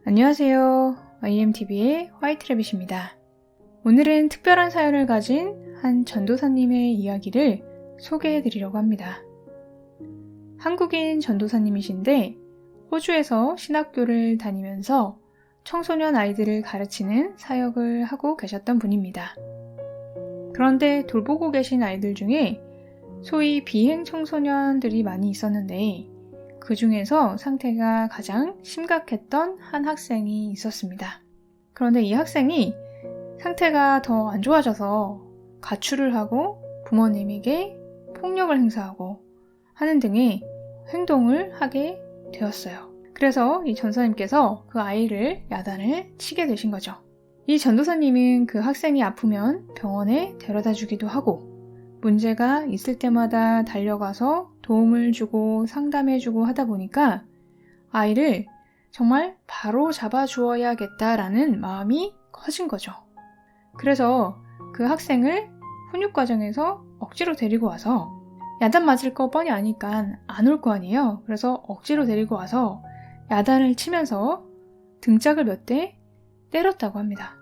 안녕하세요. IMTV의 화이트래빗입니다. 오늘은 특별한 사연을 가진 한 전도사님의 이야기를 소개해드리려고 합니다. 한국인 전도사님이신데 호주에서 신학교를 다니면서 청소년 아이들을 가르치는 사역을 하고 계셨던 분입니다. 그런데 돌보고 계신 아이들 중에 소위 비행 청소년들이 많이 있었는데 그 중에서 상태가 가장 심각했던 한 학생이 있었습니다. 그런데 이 학생이 상태가 더 안 좋아져서 가출을 하고 부모님에게 폭력을 행사하고 하는 등의 행동을 하게 되었어요. 그래서 이 전도사님께서 그 아이를 야단을 치게 되신 거죠. 이 전도사님은 그 학생이 아프면 병원에 데려다 주기도 하고 문제가 있을 때마다 달려가서 도움을 주고 상담해주고 하다 보니까 아이를 정말 바로 잡아주어야겠다라는 마음이 커진 거죠. 그래서 그 학생을 훈육과정에서 억지로 데리고 와서 야단 맞을 거 뻔히 아니까 안 올 거 아니에요. 그래서 억지로 데리고 와서 야단을 치면서 등짝을 몇 대 때렸다고 합니다.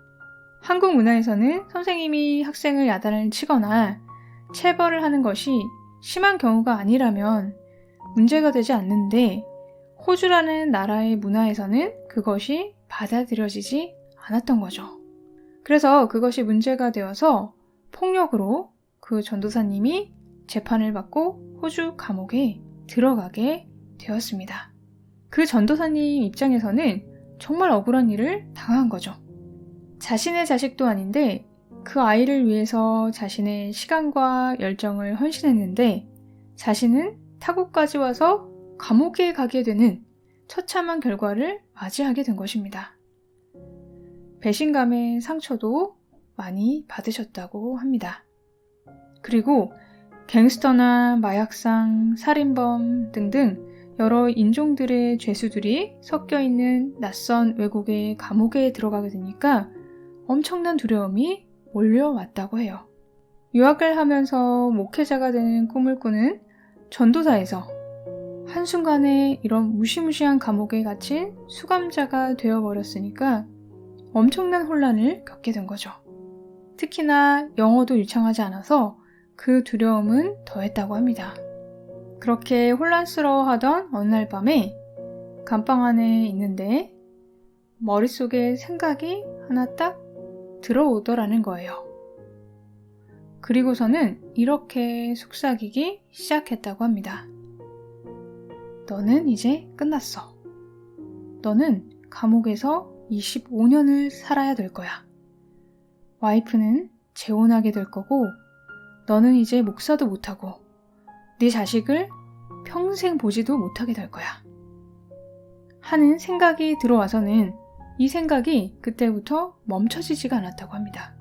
한국 문화에서는 선생님이 학생을 야단을 치거나 체벌을 하는 것이 심한 경우가 아니라면 문제가 되지 않는데 호주라는 나라의 문화에서는 그것이 받아들여지지 않았던 거죠. 그래서 그것이 문제가 되어서 폭력으로 그 전도사님이 재판을 받고 호주 감옥에 들어가게 되었습니다. 그 전도사님 입장에서는 정말 억울한 일을 당한 거죠. 자신의 자식도 아닌데 그 아이를 위해서 자신의 시간과 열정을 헌신했는데 자신은 타국까지 와서 감옥에 가게 되는 처참한 결과를 맞이하게 된 것입니다. 배신감의 상처도 많이 받으셨다고 합니다. 그리고 갱스터나 마약상, 살인범 등등 여러 인종들의 죄수들이 섞여 있는 낯선 외국의 감옥에 들어가게 되니까 엄청난 두려움이 몰려왔다고 해요. 유학을 하면서 목회자가 되는 꿈을 꾸는 전도사에서 한순간에 이런 무시무시한 감옥에 갇힌 수감자가 되어버렸으니까 엄청난 혼란을 겪게 된 거죠. 특히나 영어도 유창하지 않아서 그 두려움은 더했다고 합니다. 그렇게 혼란스러워하던 어느 날 밤에 감방 안에 있는데 머릿속에 생각이 하나 딱 들어오더라는 거예요. 그리고서는 이렇게 속삭이기 시작했다고 합니다. 너는 이제 끝났어. 너는 감옥에서 25년을 살아야 될 거야. 와이프는 재혼하게 될 거고 너는 이제 목사도 못하고 네 자식을 평생 보지도 못하게 될 거야. 하는 생각이 들어와서는 이 생각이 그때부터 멈춰지지가 않았다고 합니다.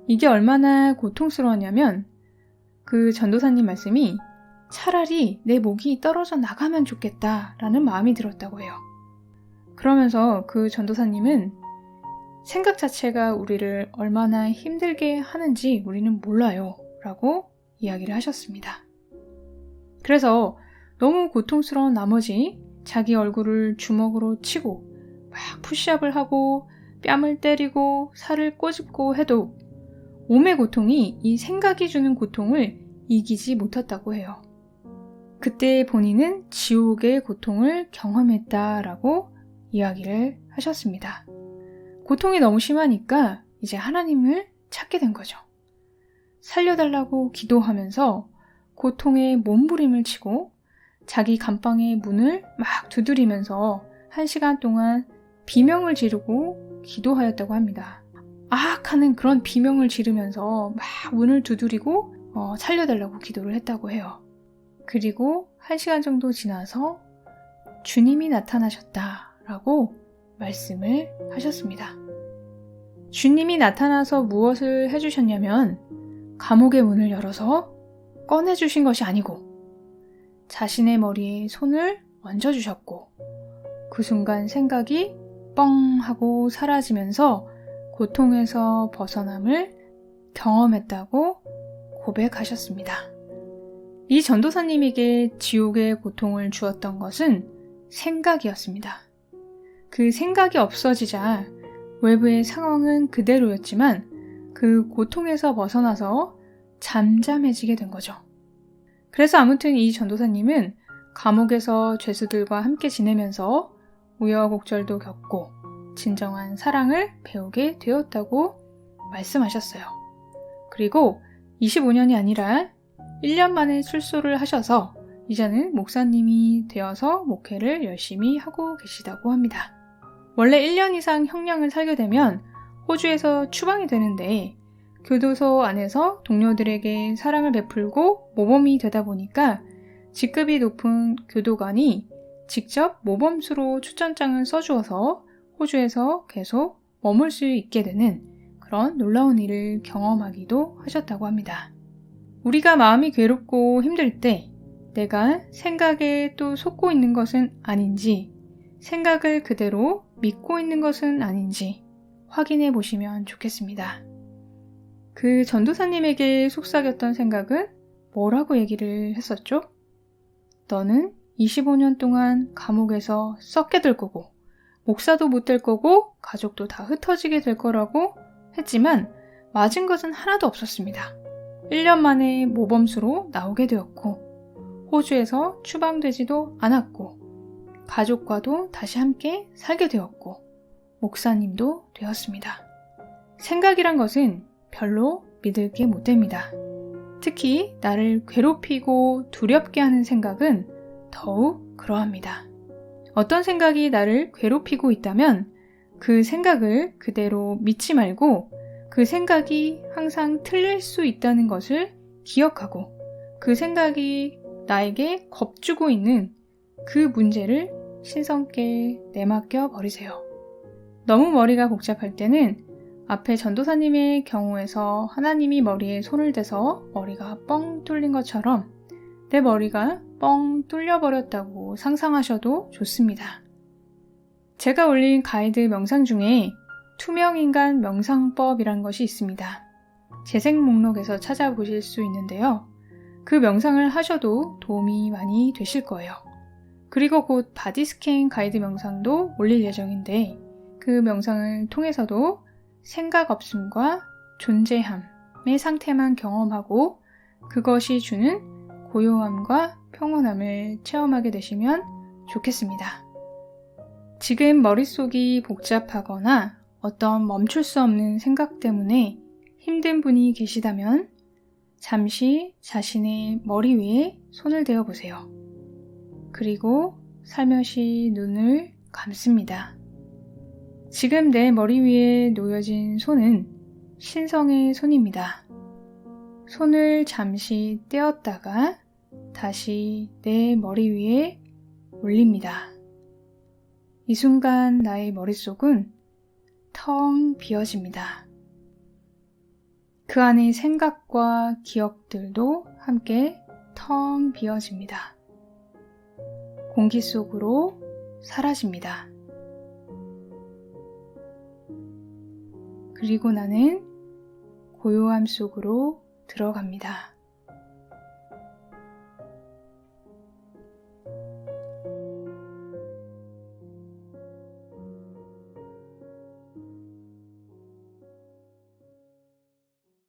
이게 얼마나 고통스러웠냐면 그 전도사님 말씀이 차라리 내 목이 떨어져 나가면 좋겠다라는 마음이 들었다고 해요. 그러면서 그 전도사님은 생각 자체가 우리를 얼마나 힘들게 하는지 우리는 몰라요 라고 이야기를 하셨습니다. 그래서 너무 고통스러운 나머지 자기 얼굴을 주먹으로 치고 막 푸시업을 하고 뺨을 때리고 살을 꼬집고 해도 몸의 고통이 이 생각이 주는 고통을 이기지 못했다고 해요. 그때 본인은 지옥의 고통을 경험했다라고 이야기를 하셨습니다. 고통이 너무 심하니까 이제 하나님을 찾게 된 거죠. 살려달라고 기도하면서 고통에 몸부림을 치고 자기 감방의 문을 막 두드리면서 1시간 동안 비명을 지르고 기도하였다고 합니다. 하는 그런 비명을 지르면서 막 문을 두드리고 살려달라고 기도를 했다고 해요. 그리고 1시간 정도 지나서 주님이 나타나셨다라고 말씀을 하셨습니다. 주님이 나타나서 무엇을 해주셨냐면 감옥의 문을 열어서 꺼내주신 것이 아니고 자신의 머리에 손을 얹어주셨고 그 순간 생각이 뻥 하고 사라지면서 고통에서 벗어남을 경험했다고 고백하셨습니다. 이 전도사님에게 지옥의 고통을 주었던 것은 생각이었습니다. 그 생각이 없어지자 외부의 상황은 그대로였지만 그 고통에서 벗어나서 잠잠해지게 된 거죠. 그래서 아무튼 이 전도사님은 감옥에서 죄수들과 함께 지내면서 우여곡절도 겪고 진정한 사랑을 배우게 되었다고 말씀하셨어요. 그리고 25년이 아니라 1년 만에 출소를 하셔서 이제는 목사님이 되어서 목회를 열심히 하고 계시다고 합니다. 원래 1년 이상 형량을 살게 되면 호주에서 추방이 되는데 교도소 안에서 동료들에게 사랑을 베풀고 모범이 되다 보니까 직급이 높은 교도관이 직접 모범수로 추천장을 써주어서 호주에서 계속 머물 수 있게 되는 그런 놀라운 일을 경험하기도 하셨다고 합니다. 우리가 마음이 괴롭고 힘들 때 내가 생각에 또 속고 있는 것은 아닌지, 생각을 그대로 믿고 있는 것은 아닌지 확인해 보시면 좋겠습니다. 그 전도사님에게 속삭였던 생각은 뭐라고 얘기를 했었죠? 너는 25년 동안 감옥에서 썩게 될 거고, 목사도 못 될 거고, 가족도 다 흩어지게 될 거라고 했지만 맞은 것은 하나도 없었습니다. 1년 만에 모범수로 나오게 되었고, 호주에서 추방되지도 않았고, 가족과도 다시 함께 살게 되었고, 목사님도 되었습니다. 생각이란 것은 별로 믿을 게 못 됩니다. 특히 나를 괴롭히고 두렵게 하는 생각은 더욱 그러합니다. 어떤 생각이 나를 괴롭히고 있다면 그 생각을 그대로 믿지 말고 그 생각이 항상 틀릴 수 있다는 것을 기억하고 그 생각이 나에게 겁주고 있는 그 문제를 신성께 내맡겨 버리세요. 너무 머리가 복잡할 때는 앞에 전도사님의 경우에서 하나님이 머리에 손을 대서 머리가 뻥 뚫린 것처럼 내 머리가 뻥 뚫려버렸다고 상상하셔도 좋습니다. 제가 올린 가이드 명상 중에 투명인간 명상법이란 것이 있습니다. 재생 목록에서 찾아보실 수 있는데요. 그 명상을 하셔도 도움이 많이 되실 거예요. 그리고 곧 바디스캔 가이드 명상도 올릴 예정인데 그 명상을 통해서도 생각 없음과 존재함의 상태만 경험하고 그것이 주는 고요함과 평온함을 체험하게 되시면 좋겠습니다. 지금 머릿속이 복잡하거나 어떤 멈출 수 없는 생각 때문에 힘든 분이 계시다면 잠시 자신의 머리 위에 손을 대어 보세요. 그리고 살며시 눈을 감습니다. 지금 내 머리 위에 놓여진 손은 신성의 손입니다. 손을 잠시 떼었다가 다시 내 머리 위에 올립니다. 이 순간 나의 머릿속은 텅 비어집니다. 그 안의 생각과 기억들도 함께 텅 비어집니다. 공기 속으로 사라집니다. 그리고 나는 고요함 속으로 들어갑니다.